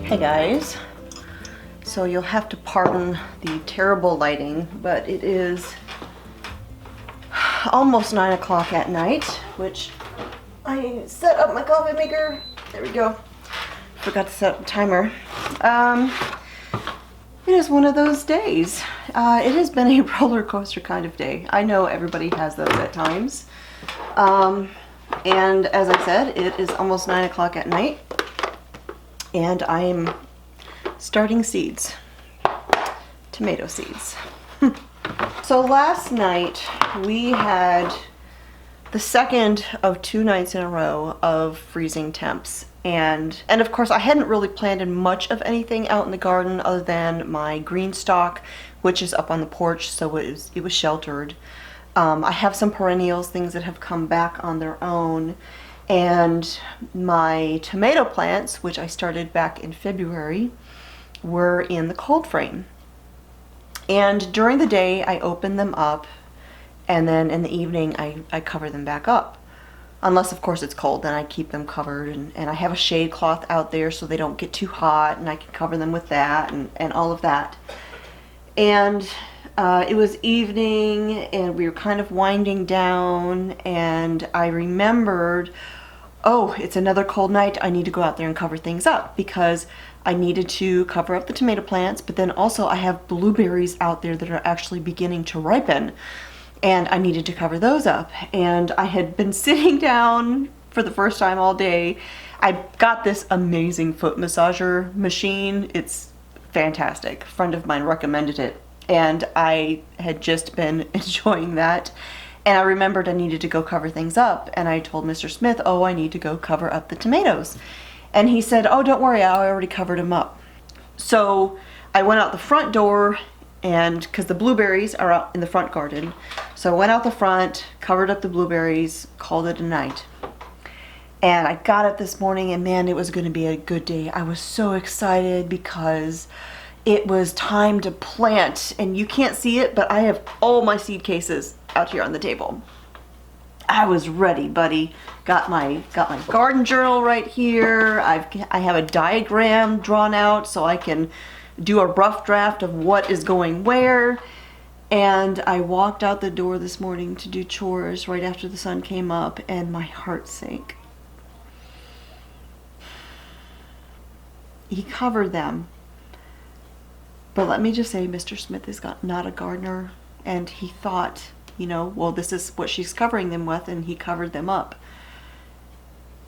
Hey guys, so you'll have to pardon the terrible lighting, but it is almost 9 o'clock at night, which I set up my coffee maker. There we go. Forgot to set up the timer. It is one of those days. It has been a roller coaster kind of day. I know everybody has those at times. And as I said, it is almost 9 o'clock at night. And I'm starting seeds, tomato seeds. So last night we had the second of 2 nights in a row of freezing temps. And of course I hadn't really planted much of anything out in the garden other than my green stalk, which is up on the porch, so it was sheltered. I have some perennials, things that have come back on their own. And my tomato plants, which I started back in February, were in the cold frame. And during the day I open them up, and then in the evening I cover them back up. Unless of course it's cold, then I keep them covered, and I have a shade cloth out there so they don't get too hot, and I can cover them with that and all of that. And it was evening and we were kind of winding down, and I remembered, oh, it's another cold night, I need to go out there and cover things up, because I needed to cover up the tomato plants, but then also I have blueberries out there that are actually beginning to ripen, and I needed to cover those up. And I had been sitting down for the first time all day. I got this amazing foot massager machine. It's fantastic. A friend of mine recommended it, and I had just been enjoying that. And I remembered I needed to go cover things up, and I told Mr. Smith, oh, I need to go cover up the tomatoes. And he said, oh, don't worry, I already covered them up. So I went out the front door, and because the blueberries are out in the front garden, so I went out the front, covered up the blueberries, called it a night. And I got up this morning, and man, it was going to be a good day. I was so excited because it was time to plant, and you can't see it, but I have all my seed cases out here on the table. I was ready, buddy. Got my garden journal right here. I have a diagram drawn out so I can do a rough draft of what is going where. And I walked out the door this morning to do chores right after the sun came up, and my heart sank. He covered them. But let me just say, Mr. Smith is not a gardener, and he thought, you know, well, this is what she's covering them with, and he covered them up.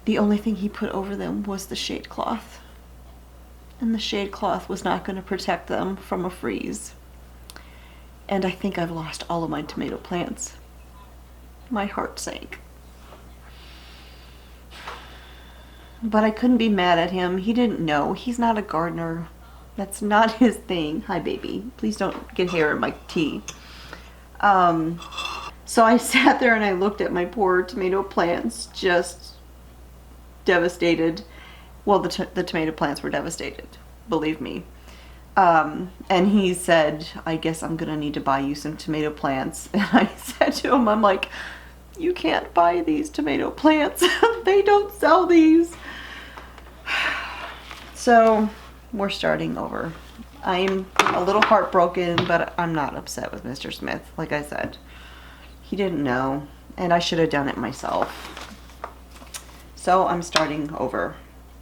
The only thing he put over them was the shade cloth. And the shade cloth was not going to protect them from a freeze. And I think I've lost all of my tomato plants. My heart sank. But I couldn't be mad at him. He didn't know. He's not a gardener. That's not his thing. Hi, baby. Please don't get hair in my tea. So I sat there and I looked at my poor tomato plants, just devastated. Well, the tomato plants were devastated, believe me. And he said, I guess I'm gonna need to buy you some tomato plants. And I said to him, I'm like, you can't buy these tomato plants. They don't sell these. So we're starting over. I'm a little heartbroken, but I'm not upset with Mr. Smith. Like I said, he didn't know, and I should have done it myself. So I'm starting over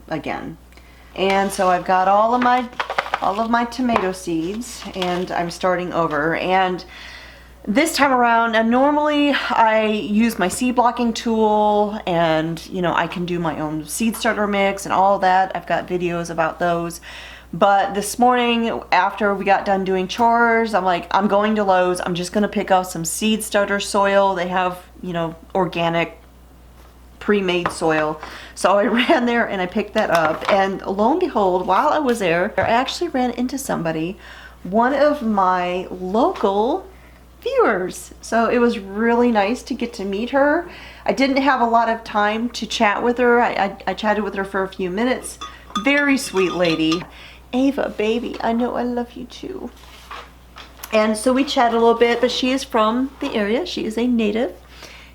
again. And so I've got all of my tomato seeds, and I'm starting over. And this time around, and normally I use my seed blocking tool, and you know, I can do my own seed starter mix and all that. I've got videos about those. But this morning, after we got done doing chores, I'm like, I'm going to Lowe's. I'm just going to pick up some seed starter soil. They have, you know, organic pre-made soil. So I ran there and I picked that up. And lo and behold, while I was there, I actually ran into somebody, one of my local viewers. So it was really nice to get to meet her. I didn't have a lot of time to chat with her. I chatted with her for a few minutes. Very sweet lady. Ava, baby, I know I love you too. And so we chatted a little bit, but she is from the area. She is a native.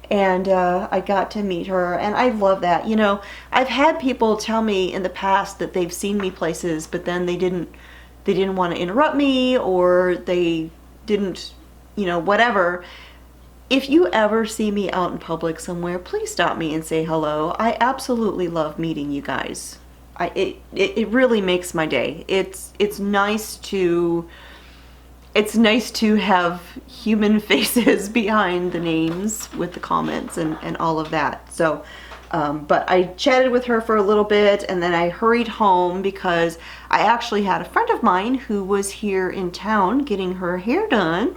And I got to meet her, and I love that. You know, I've had people tell me in the past that they've seen me places, but then they didn't want to interrupt me, or they didn't, you know, whatever. If you ever see me out in public somewhere, please stop me and say hello. I absolutely love meeting you guys. It really makes my day. It's nice to have human faces behind the names with the comments and all of that. So, but I chatted with her for a little bit, and then I hurried home because I actually had a friend of mine who was here in town getting her hair done,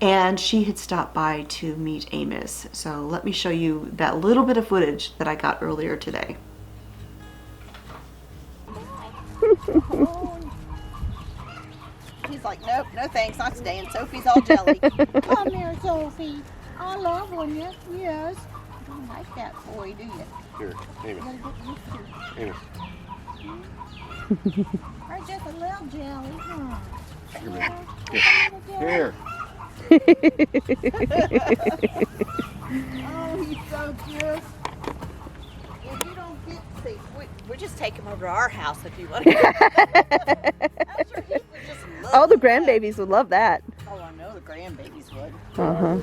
and she had stopped by to meet Amos. So let me show you that little bit of footage that I got earlier today. He's like, nope, no thanks, not today. And Sophie's all jelly. Come here, Sophie. I love when you, yes. You don't like that boy, do you? Here, Amos. You gotta get used Amos. to. Or just a little jelly, huh? Here, baby. Here. Oh, he's so cute. If you don't get, see, we just take him over to our house if you want to. I'm sure he would just love Oh, the that. grandbabies would love that. Oh, I know the grandbabies would. Uh-huh.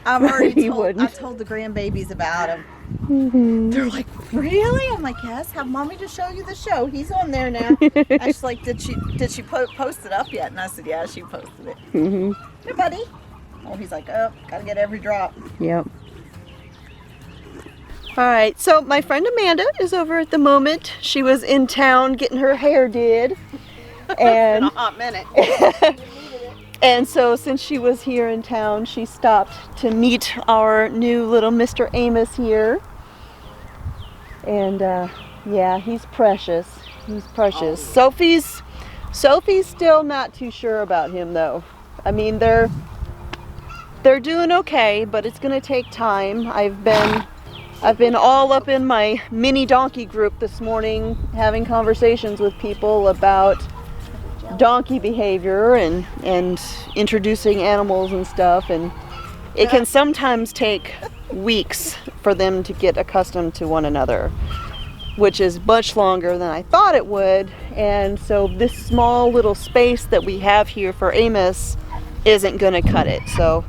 I've already He told, wouldn't. I told the grandbabies about him. Mm-hmm. They're like, really? I'm like, yes. Have mommy to show you the show. He's on there now. I was like, did she post it up yet? And I said, yeah, she posted it. Mm-hmm. Hey, buddy. Oh, he's like, oh, gotta get every drop. Yep. All right, so my friend Amanda is over at the moment. She was in town getting her hair did. In And a hot minute. and so since she was here in town, she stopped to meet our new little Mr. Amos here. And yeah, he's precious. He's precious. Oh. Sophie's still not too sure about him though. I mean, they're doing okay, but it's gonna take time. I've been all up in my mini donkey group this morning having conversations with people about donkey behavior and introducing animals and stuff, and it can sometimes take weeks for them to get accustomed to one another, which is much longer than I thought it would. And so this small little space that we have here for Amos isn't gonna cut it. So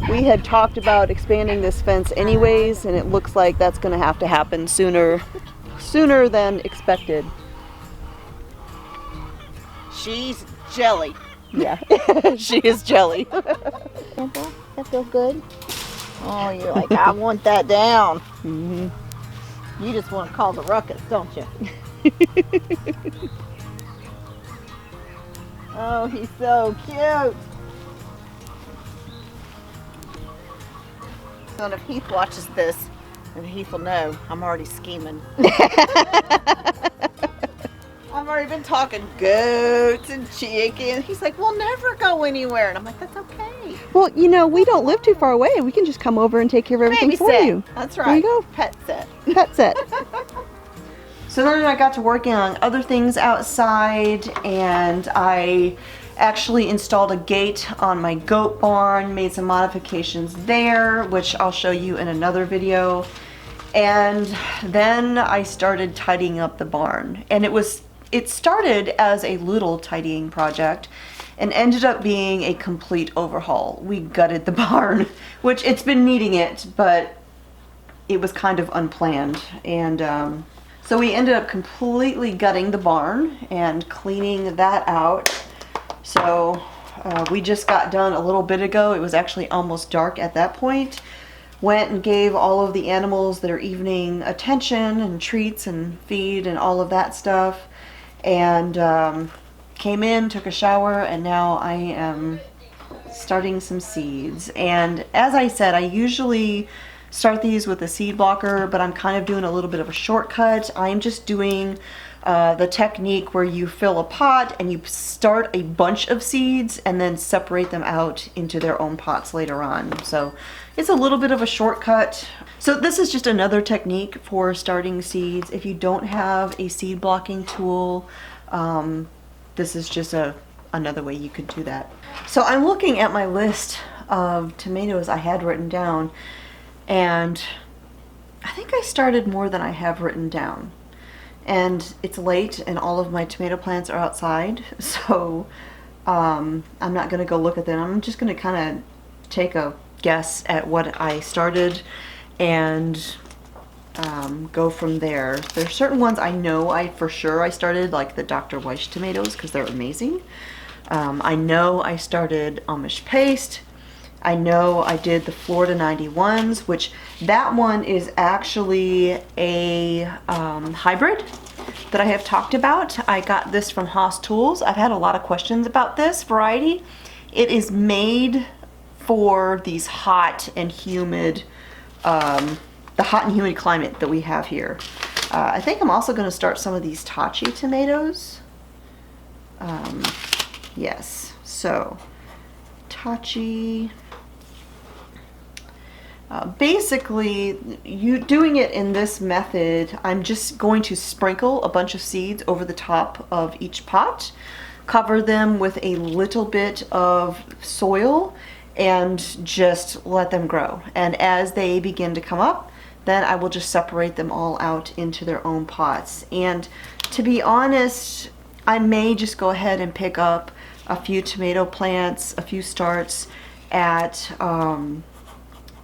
we had talked about expanding this fence anyways, and it looks like that's gonna have to happen sooner than expected. She's jelly. Yeah, she is jelly. That feels good. Oh, you're like, I want that down. Mm-hmm. You just want to call the ruckus, don't you? Oh, he's so cute. So if Heath watches this, then Heath will know I'm already scheming. I've already been talking goats and chicken. He's like, we'll never go anywhere. And I'm like, that's okay. Well, you know, we don't live too far away. We can just come over and take care of everything for Babysit. you. That's right. There you go. Pet set. Pet set. So then I got to working on other things outside, and I actually installed a gate on my goat barn, made some modifications there, which I'll show you in another video. And then I started tidying up the barn, and it started as a little tidying project and ended up being a complete overhaul. We gutted the barn, which it's been needing it, but it was kind of unplanned. And so we ended up completely gutting the barn and cleaning that out. So we just got done a little bit ago. It was actually almost dark at that point. Went and gave all of the animals their evening attention and treats and feed and all of that stuff. And came in, took a shower, and now I am starting some seeds. And as I said, I usually start these with a seed blocker, but I'm kind of doing a little bit of a shortcut. I'm just doing the technique where you fill a pot and you start a bunch of seeds and then separate them out into their own pots later on. So it's a little bit of a shortcut. So this is just another technique for starting seeds. If you don't have a seed blocking tool, this is just another way you could do that. So I'm looking at my list of tomatoes I had written down, and I think I started more than I have written down. And it's late and all of my tomato plants are outside, so I'm not going to go look at them. I'm just going to kind of take a guess at what I started and go from there. There's certain ones I know for sure I started, like the Dr. Weiss tomatoes, because they're amazing. I know I started Amish paste. I know I did the Florida 91s, which that one is actually a hybrid that I have talked about. I got this from Haas Tools. I've had a lot of questions about this variety. It is made for these hot and humid, the hot and humid climate that we have here. I think I'm also going to start some of these Tachi tomatoes. Yes, so Tachi. Basically, you doing it in this method, I'm just going to sprinkle a bunch of seeds over the top of each pot, cover them with a little bit of soil, and just let them grow. And as they begin to come up, then I will just separate them all out into their own pots. And to be honest, I may just go ahead and pick up a few tomato plants, a few starts at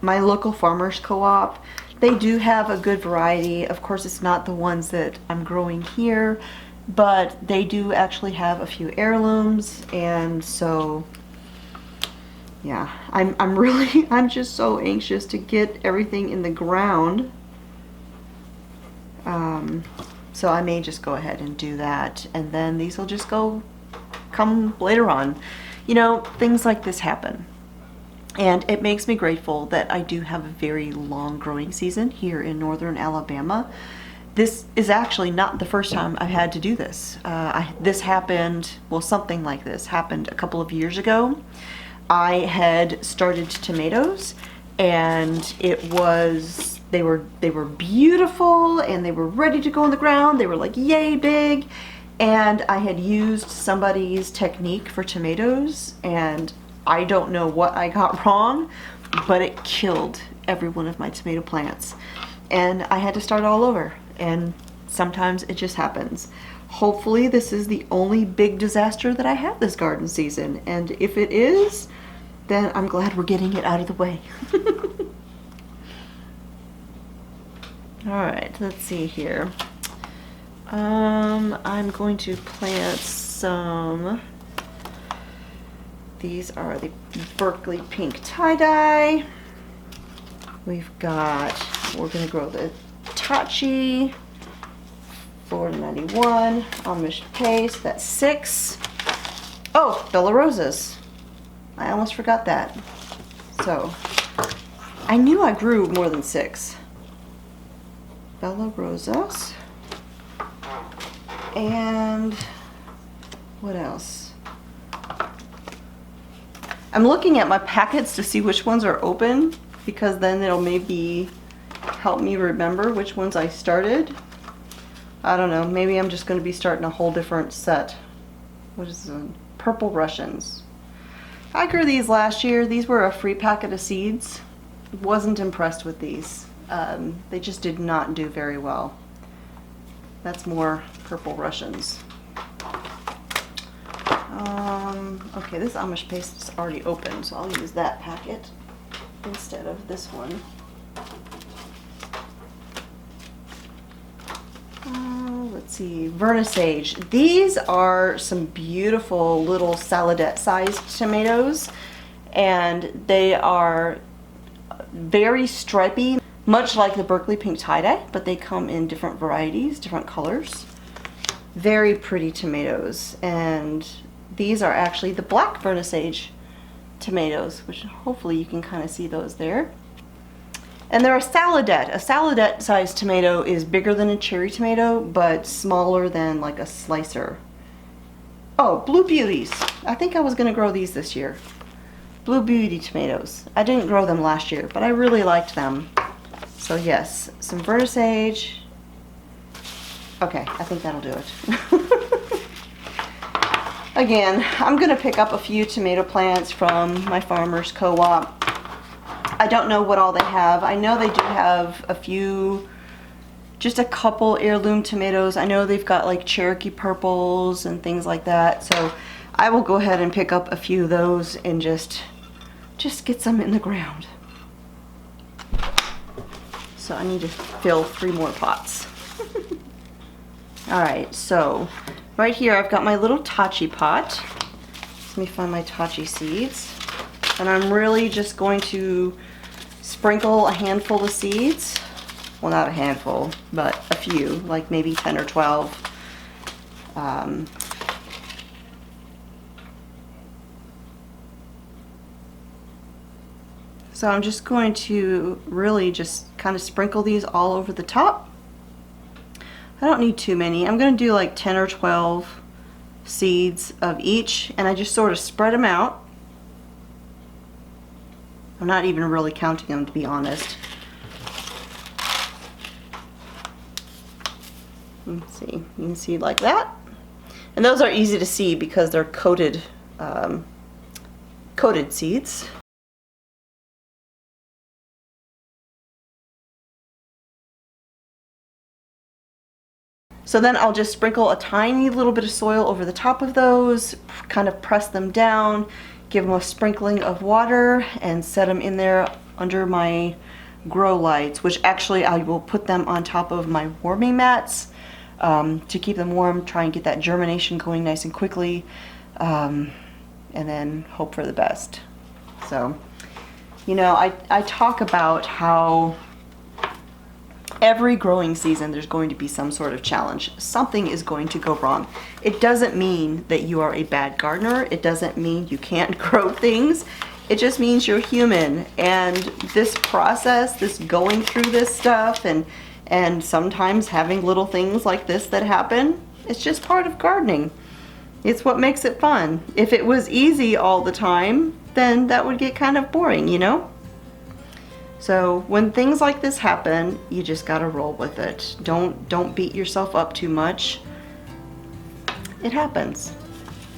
my local farmers co-op. They do have a good variety. Of course, it's not the ones that I'm growing here, but they do actually have a few heirlooms, and so yeah, I'm just so anxious to get everything in the ground. So I may just go ahead and do that, and then these will just come later on. You know, things like this happen. And it makes me grateful that I do have a very long growing season here in northern Alabama. This is actually not the first time I've had to do this. This happened, well, something like this happened a couple of years ago. I had started tomatoes, and they were beautiful, and they were ready to go in the ground. They were like yay big, and I had used somebody's technique for tomatoes, and I don't know what I got wrong, but it killed every one of my tomato plants. And I had to start all over, and sometimes it just happens. Hopefully this is the only big disaster that I have this garden season, and if it is, then I'm glad we're getting it out of the way. Alright, let's see here. I'm going to plant some. These are the Berkeley pink tie-dye. We're gonna grow the Tachi, Florida 91, Amish paste, that's 6. Oh, Bella Rosas. I almost forgot that. So, I knew I grew more than 6. Bella Rosas. And what else? I'm looking at my packets to see which ones are open, because then it'll maybe help me remember which ones I started. I don't know, maybe I'm just going to be starting a whole different set. What is this? Purple Russians. I grew these last year. These were a free packet of seeds. Wasn't impressed with these. They just did not do very well. That's more Purple Russians. Okay, this Amish paste is already open, so I'll use that packet instead of this one. Let's see, Vernissage. These are some beautiful little saladette-sized tomatoes, and they are very stripy, much like the Berkeley pink tie-dye, but they come in different varieties, different colors. Very pretty tomatoes, and these are actually the black Vernissage tomatoes, which hopefully you can kind of see those there. And they're a saladette. A saladette sized tomato is bigger than a cherry tomato, but smaller than like a slicer. Oh, Blue Beauties. I think I was gonna grow these this year. Blue Beauty tomatoes. I didn't grow them last year, but I really liked them. So yes, some vertisage. Okay, I think that'll do it. Again, I'm gonna pick up a few tomato plants from my farmer's co-op. I don't know what all they have. I know they do have a few, just a couple heirloom tomatoes. I know they've got like Cherokee purples and things like that. So I will go ahead and pick up a few of those and just get some in the ground. So I need to fill 3 more pots. All right, so right here I've got my little tachi pot. Let me find my tachi seeds. And I'm really just going to sprinkle a handful of seeds. Well, not a handful, but a few, like maybe 10 or 12. So I'm just going to really just kind of sprinkle these all over the top. I don't need too many. I'm going to do like 10 or 12 seeds of each, and I just sort of spread them out. I'm not even really counting them, to be honest. Let's see, you can see like that. And those are easy to see because they're coated seeds. So then I'll just sprinkle a tiny little bit of soil over the top of those, kind of press them down, give them a sprinkling of water, and set them in there under my grow lights, which actually I will put them on top of my warming mats to keep them warm, try and get that germination going nice and quickly, and then hope for the best. So, you know, I talk about how every growing season there's going to be some sort of challenge. Something is going to go wrong. It doesn't mean that you are a bad gardener. It doesn't mean you can't grow things. It just means you're human. And this process, this going through this stuff and sometimes having little things like this that happen, it's just part of gardening. It's what makes it fun. If it was easy all the time, then that would get kind of boring, you know? So when things like this happen, you just gotta roll with it. Don't beat yourself up too much. It happens.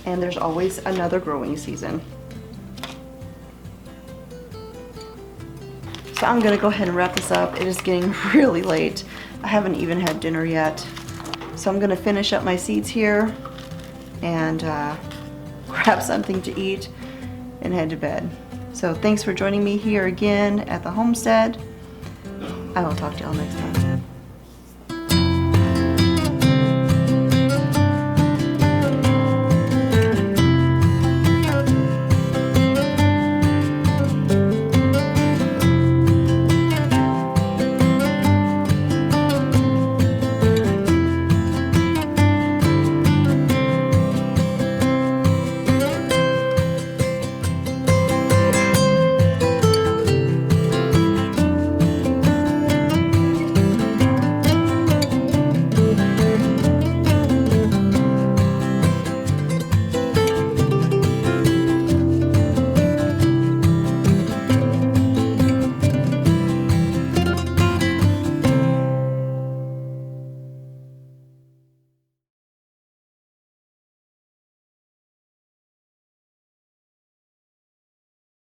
And there's always another growing season. So I'm gonna go ahead and wrap this up. It is getting really late. I haven't even had dinner yet. So I'm gonna finish up my seeds here and grab something to eat and head to bed. So thanks for joining me here again at the homestead. I will talk to y'all next time.